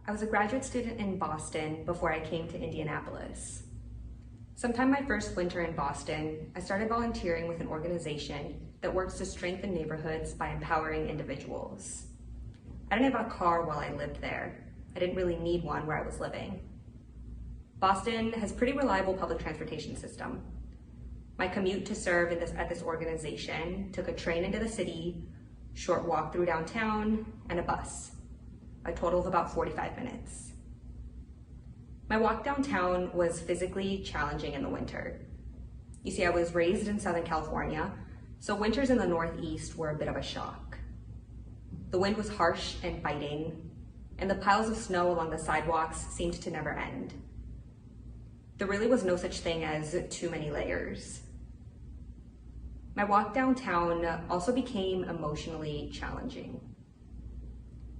I was a graduate student in Boston before I came to Indianapolis. Sometime my first winter in Boston, I started volunteering with an organization that works to strengthen neighborhoods by empowering individuals. I didn't have a car while I lived there. I didn't really need one where I was living. Boston has a pretty reliable public transportation system. My commute to serve at this organization took a train into the city, short walk through downtown, and a bus, a total of about 45 minutes. My walk downtown was physically challenging in the winter. You see, I was raised in Southern California, so winters in the Northeast were a bit of a shock. The wind was harsh and biting, and the piles of snow along the sidewalks seemed to never end. There really was no such thing as too many layers. My walk downtown also became emotionally challenging.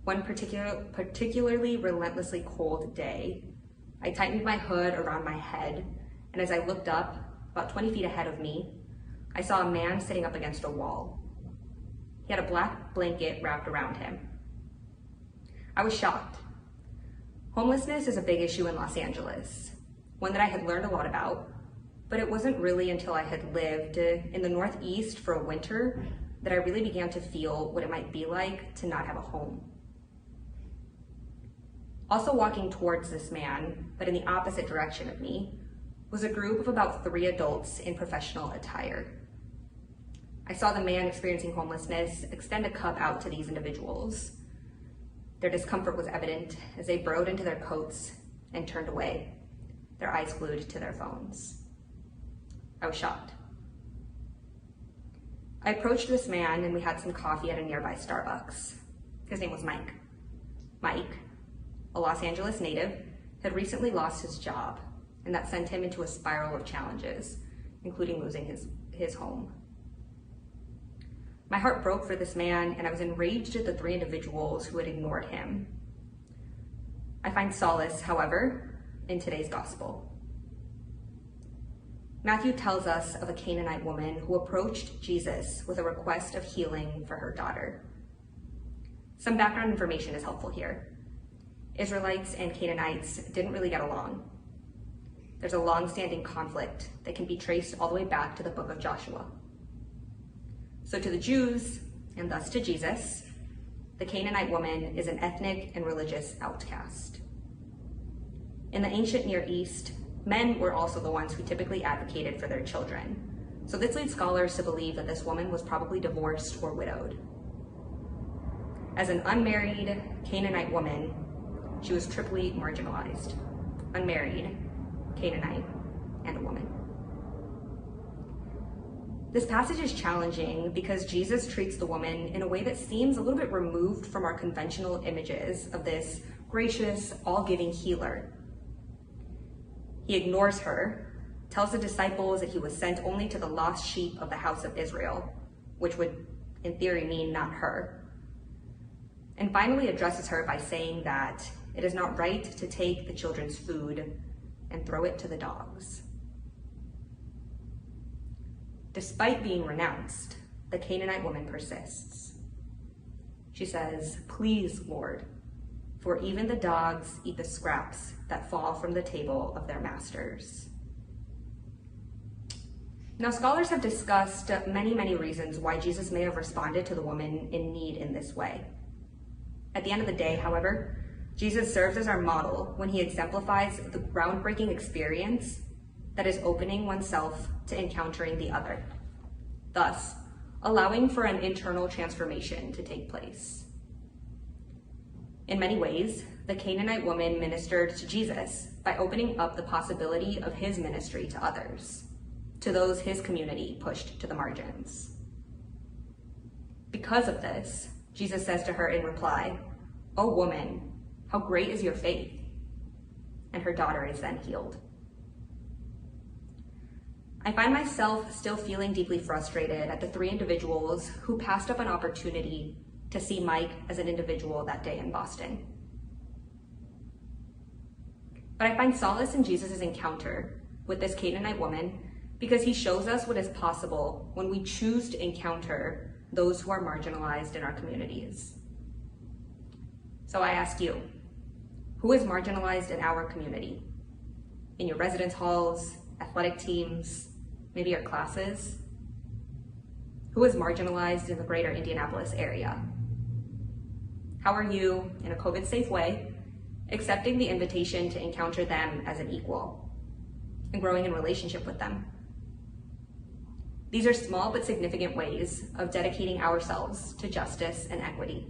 One particularly relentlessly cold day, I tightened my hood around my head, and as I looked up, about 20 feet ahead of me, I saw a man sitting up against a wall. He had a black blanket wrapped around him. I was shocked. Homelessness is a big issue in Los Angeles, one that I had learned a lot about, but it wasn't really until I had lived in the Northeast for a winter that I really began to feel what it might be like to not have a home. Also walking towards this man, but in the opposite direction of me, was a group of about 3 adults in professional attire. I saw the man experiencing homelessness extend a cup out to these individuals. Their discomfort was evident as they burrowed into their coats and turned away, their eyes glued to their phones. I was shocked. I approached this man and we had some coffee at a nearby Starbucks. His name was Mike. Mike, a Los Angeles native, had recently lost his job, and that sent him into a spiral of challenges, including losing his home. My heart broke for this man, and I was enraged at the 3 individuals who had ignored him. I find solace, however, in today's gospel. Matthew tells us of a Canaanite woman who approached Jesus with a request of healing for her daughter. Some background information is helpful here. Israelites and Canaanites didn't really get along. There's a long-standing conflict that can be traced all the way back to the book of Joshua. So to the Jews, and thus to Jesus, the Canaanite woman is an ethnic and religious outcast. In the ancient Near East, men were also the ones who typically advocated for their children. So this leads scholars to believe that this woman was probably divorced or widowed. As an unmarried Canaanite woman, she was triply marginalized: unmarried, Canaanite, and a woman. This passage is challenging because Jesus treats the woman in a way that seems a little bit removed from our conventional images of this gracious, all-giving healer. He ignores her, tells the disciples that he was sent only to the lost sheep of the house of Israel, which would, in theory, mean not her, and finally addresses her by saying that it is not right to take the children's food and throw it to the dogs. Despite being renounced, the Canaanite woman persists. She says, "Please, Lord, for even the dogs eat the scraps that fall from the table of their masters." Now, scholars have discussed many reasons why Jesus may have responded to the woman in need in this way. At the end of the day, however, Jesus serves as our model when he exemplifies the groundbreaking experience that is opening oneself to encountering the other, thus allowing for an internal transformation to take place. In many ways, the Canaanite woman ministered to Jesus by opening up the possibility of his ministry to others, to those his community pushed to the margins. Because of this, Jesus says to her in reply, "O woman, how great is your faith?" And her daughter is then healed. I find myself still feeling deeply frustrated at the 3 individuals who passed up an opportunity to see Mike as an individual that day in Boston. But I find solace in Jesus' encounter with this Canaanite woman because he shows us what is possible when we choose to encounter those who are marginalized in our communities. So I ask you, Who is marginalized in our community? In your residence halls, athletic teams, maybe your classes? Who is marginalized in the greater Indianapolis area? How are you, in a COVID-safe way, accepting the invitation to encounter them as an equal and growing in relationship with them? These are small but significant ways of dedicating ourselves to justice and equity.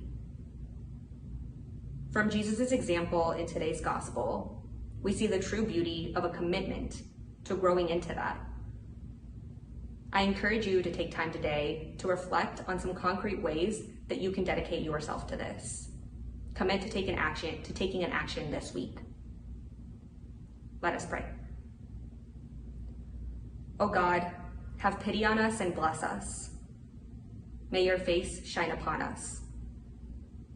From Jesus' example in today's gospel, we see the true beauty of a commitment to growing into that. I encourage you to take time today to reflect on some concrete ways that you can dedicate yourself to this. Commit to taking an action this week. Let us pray. O God, have pity on us and bless us. May your face shine upon us,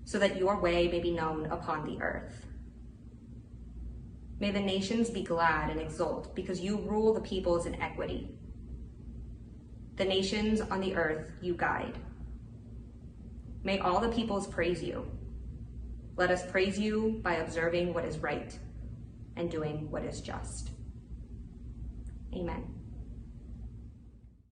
so that your way may be known upon the earth. May the nations be glad and exult, because you rule the peoples in equity. The nations on the earth you guide. May all the peoples praise you. Let us praise you by observing what is right and doing what is just. Amen.